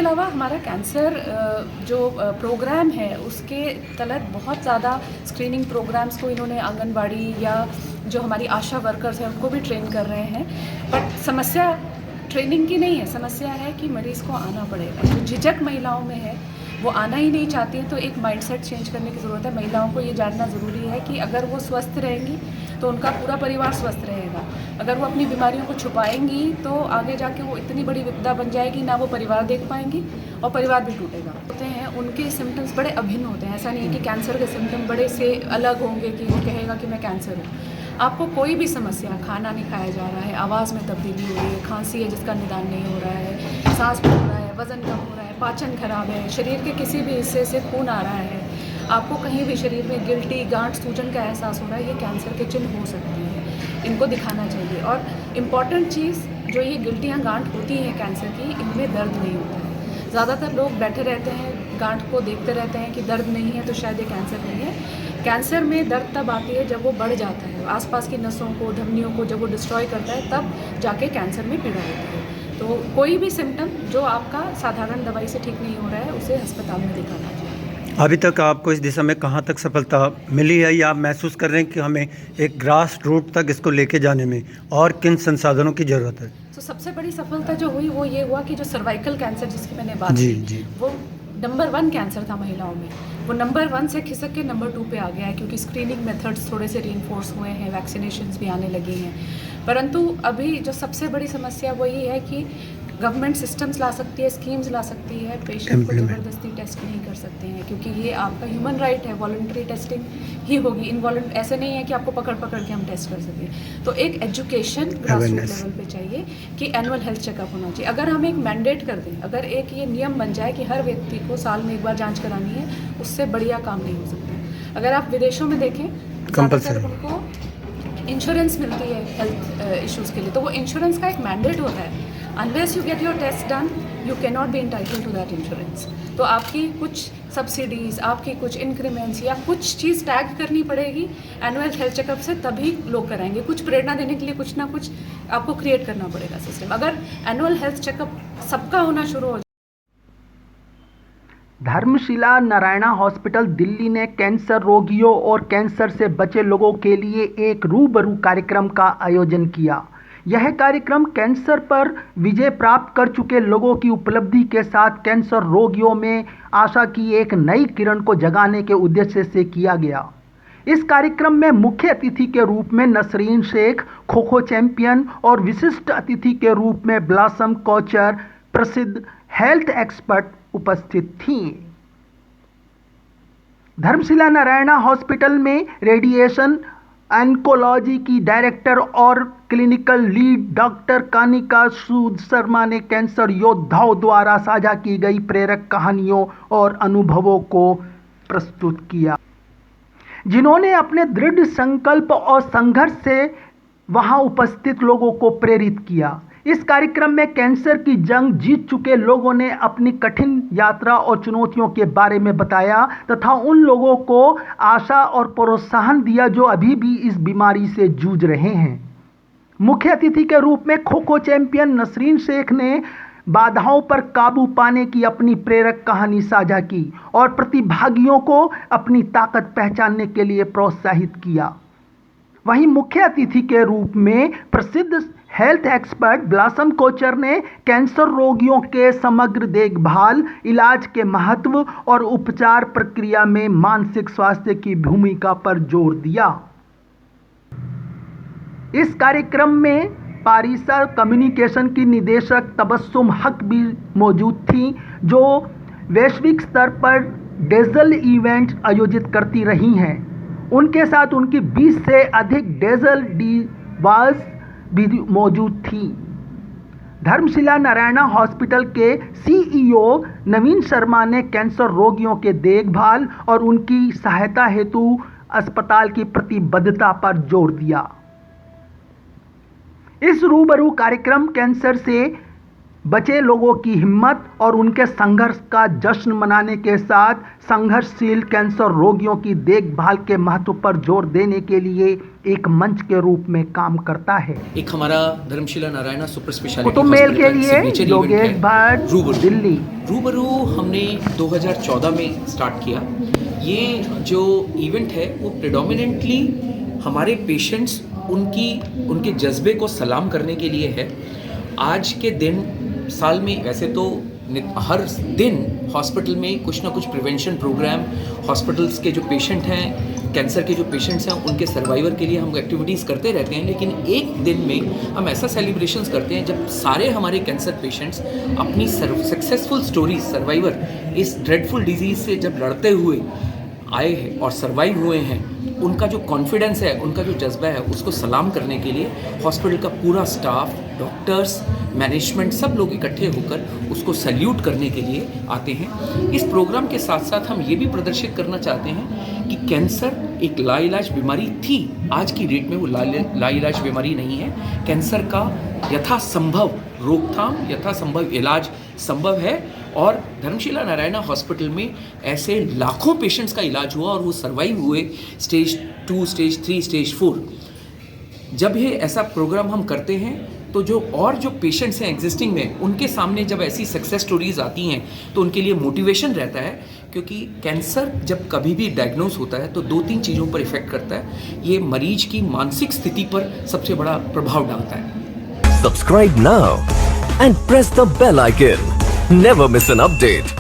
अलावा हमारा कैंसर जो प्रोग्राम है उसके तहत बहुत ज़्यादा स्क्रीनिंग प्रोग्राम्स को इन्होंने आंगनबाड़ी या जो हमारी आशा वर्कर्स हैं उनको भी ट्रेन कर रहे हैं। बट समस्या ट्रेनिंग की नहीं है, समस्या है कि मरीज़ को आना पड़ेगा। जो झिझक महिलाओं में है वो आना ही नहीं चाहती है, तो एक माइंडसेट चेंज करने की ज़रूरत है। महिलाओं को ये जानना ज़रूरी है कि अगर वो स्वस्थ रहेंगी तो उनका पूरा परिवार स्वस्थ रहेगा। अगर वो अपनी बीमारियों को छुपाएंगी तो आगे जाके वो इतनी बड़ी विपदा बन जाएगी, ना वो परिवार देख पाएंगी और परिवार भी टूटेगा। होते हैं उनके सिम्टम्स बड़े अभिन्न होते हैं। ऐसा नहीं है कि कैंसर के सिम्टम बड़े से अलग होंगे कि वो कहेगा कि मैं कैंसर हूँ। आपको कोई भी समस्या, खाना नहीं खाया जा रहा है, आवाज़ में तब्दीली हो रही है, खांसी है जिसका निदान नहीं हो रहा है, सांस फूल रहा है, वज़न कम हो रहा है, पाचन खराब है, शरीर के किसी भी हिस्से से खून आ रहा है, आपको कहीं भी शरीर में गिल्टी, गांठ, सूजन का एहसास हो रहा है, ये कैंसर के चिन्ह हो सकते हैं। इनको दिखाना चाहिए। और इम्पॉर्टेंट चीज़, जो ये गिल्टियाँ, गांठ होती हैं कैंसर की, इनमें दर्द नहीं होता है। ज़्यादातर लोग बैठे रहते हैं, गांठ को देखते रहते हैं कि दर्द नहीं है तो शायद ये कैंसर नहीं है। कैंसर में दर्द तब आती है जब वो बढ़ जाता है, आसपास की नसों को, धमनियों को जब वो डिस्ट्रॉय करता है, तब जाके कैंसर में पीड़ा होती है। तो कोई भी सिम्टम जो आपका साधारण दवाई से ठीक नहीं हो रहा है, उसे अस्पताल में दिखाना चाहिए। अभी तक आपको इस दिशा में कहाँ तक सफलता मिली है, या आप महसूस कर रहे हैं कि हमें एक ग्रास रूट तक इसको लेके जाने में और किन संसाधनों की ज़रूरत है? तो सबसे बड़ी सफलता जो हुई वो ये हुआ कि जो सर्वाइकल कैंसर जिसकी मैंने बात की, वो नंबर 1 कैंसर था महिलाओं में, वो नंबर 1 से खिसक के नंबर 2 पे आ गया है, क्योंकि स्क्रीनिंग मेथड्स थोड़े से रीइंफोर्स हुए हैं, वैक्सीनेशंस भी आने लगी हैं। परंतु अभी जो सबसे बड़ी समस्या वो ये है कि गवर्नमेंट सिस्टम्स ला सकती है, स्कीम्स ला सकती है, पेशेंट को ज़बरदस्ती टेस्ट नहीं कर सकते हैं, क्योंकि ये आपका ह्यूमन राइट है। वॉलंटरी टेस्टिंग ही होगी, ऐसे नहीं है कि आपको पकड़ के हम टेस्ट कर सकें। तो एक एजुकेशन ग्रास रूट लेवल पे चाहिए कि एनुअल हेल्थ चेकअप होना चाहिए। अगर हम एक मैंडेट कर दें, अगर एक ये नियम बन जाए कि हर व्यक्ति को साल में एक बार जाँच करानी है, उससे बढ़िया काम नहीं हो सकता। अगर आप विदेशों में देखें, ज़्यादातर उनको इंश्योरेंस मिलती है हेल्थ इश्यूज़ के लिए, तो वो इंश्योरेंस का एक मैंडेट होता है। Unless you get your test done, you cannot be entitled to that insurance. तो आपकी कुछ सब्सिडीज़, आपकी कुछ इंक्रीमेंट्स या कुछ चीज़ टैग करनी पड़ेगी एनुअल हेल्थ चेकअप से, तभी लोग कराएंगे। कुछ प्रेरणा देने के लिए कुछ ना कुछ आपको क्रिएट करना पड़ेगा सिस्टम। अगर एनुअल हेल्थ चेकअप सबका होना शुरू हो। धर्मशिला नारायणा हॉस्पिटल दिल्ली ने कैंसर रोगियों और कैंसर से बचे लोगों के लिए एक रूबरू कार्यक्रम का आयोजन किया। यह कार्यक्रम कैंसर पर विजय प्राप्त कर चुके लोगों की उपलब्धि के साथ कैंसर रोगियों में आशा की एक नई किरण को जगाने के उद्देश्य से किया गया। इस कार्यक्रम में मुख्य अतिथि के रूप में नसरीन शेख, खो खो चैंपियन, और विशिष्ट अतिथि के रूप में ब्लॉसम कोचर, प्रसिद्ध हेल्थ एक्सपर्ट उपस्थित थीं। धर्मशिला नारायणा हॉस्पिटल में रेडिएशन ऑन्कोलॉजी की डायरेक्टर और क्लिनिकल लीड डॉक्टर कानिका सूद शर्मा ने कैंसर योद्धाओं द्वारा साझा की गई प्रेरक कहानियों और अनुभवों को प्रस्तुत किया, जिन्होंने अपने दृढ़ संकल्प और संघर्ष से वहां उपस्थित लोगों को प्रेरित किया। इस कार्यक्रम में कैंसर की जंग जीत चुके लोगों ने अपनी कठिन यात्रा और चुनौतियों के बारे में बताया तथा उन लोगों को आशा और प्रोत्साहन दिया जो अभी भी इस बीमारी से जूझ रहे हैं। मुख्य अतिथि के रूप में खो खो चैंपियन नसरीन शेख ने बाधाओं पर काबू पाने की अपनी प्रेरक कहानी साझा की और प्रतिभागियों को अपनी ताकत पहचानने के लिए प्रोत्साहित किया। वहीं मुख्य अतिथि के रूप में प्रसिद्ध हेल्थ एक्सपर्ट ब्लॉसम कोचर ने कैंसर रोगियों के समग्र देखभाल, इलाज के महत्व और उपचार प्रक्रिया में मानसिक स्वास्थ्य की भूमिका पर जोर दिया। इस कार्यक्रम में पारिसा कम्युनिकेशन की निदेशक तबस्सुम हक भी मौजूद थीं, जो वैश्विक स्तर पर डेजल इवेंट आयोजित करती रही हैं। उनके साथ उनकी 20 से अधिक डेजल डिवास भी मौजूद थी। धर्मशिला नारायणा हॉस्पिटल के सीईओ नवीन शर्मा ने कैंसर रोगियों के देखभाल और उनकी सहायता हेतु अस्पताल की प्रतिबद्धता पर जोर दिया। इस रूबरू कार्यक्रम कैंसर से बचे लोगों की हिम्मत और उनके संघर्ष का जश्न मनाने के साथ संघर्षशील कैंसर रोगियों की देखभाल के महत्व पर जोर देने के लिए एक मंच के रूप में काम करता है। एक हमारा धर्मशिला नारायणा सुपर स्पेशलिटी कुतुब मेल के लिए सिग्नेचर इवेंट योगेश है भट्ट, रूबरू। दिल्ली। रूबरू हमने 2014 में स्टार्ट किया। ये जो इवेंट है वो प्रेडोमिनेंटली हमारे पेशेंट्स उनके जज्बे को सलाम करने के लिए है। आज के दिन साल में वैसे तो हर दिन हॉस्पिटल में कुछ ना कुछ प्रिवेंशन प्रोग्राम, हॉस्पिटल्स के जो पेशेंट हैं, कैंसर के जो पेशेंट्स हैं, उनके सर्वाइवर के लिए हम एक्टिविटीज़ करते रहते हैं। लेकिन एक दिन में हम ऐसा सेलिब्रेशंस करते हैं जब सारे हमारे कैंसर पेशेंट्स अपनी सक्सेसफुल स्टोरीज, सर्वाइवर इस ड्रेडफुल डिजीज़ से जब लड़ते हुए आए हैं और सर्वाइव हुए हैं, उनका जो कॉन्फिडेंस है, उनका जो जज्बा है, उसको सलाम करने के लिए हॉस्पिटल का पूरा स्टाफ, डॉक्टर्स, मैनेजमेंट सब लोग इकट्ठे होकर उसको सैल्यूट करने के लिए आते हैं। इस प्रोग्राम के साथ साथ हम ये भी प्रदर्शित करना चाहते हैं कि कैंसर एक लाइलाज बीमारी थी, आज की डेट में वो लाइलाज बीमारी नहीं है। कैंसर का यथासंभव रोकथाम, यथासंभव इलाज संभव है और धर्मशिला नारायणा हॉस्पिटल में ऐसे लाखों पेशेंट्स का इलाज हुआ और वो सर्वाइव हुए स्टेज 2, स्टेज 3, स्टेज 4। जब ये ऐसा प्रोग्राम हम करते हैं तो जो पेशेंट्स हैं एग्जिस्टिंग में, उनके सामने जब ऐसी सक्सेस स्टोरीज आती हैं तो उनके लिए मोटिवेशन रहता है, क्योंकि कैंसर जब कभी भी डायग्नोज होता है तो 2-3 चीज़ों पर इफेक्ट करता है। ये मरीज की मानसिक स्थिति पर सबसे बड़ा प्रभाव डालता है। Subscribe now and press the bell icon. Never miss an update.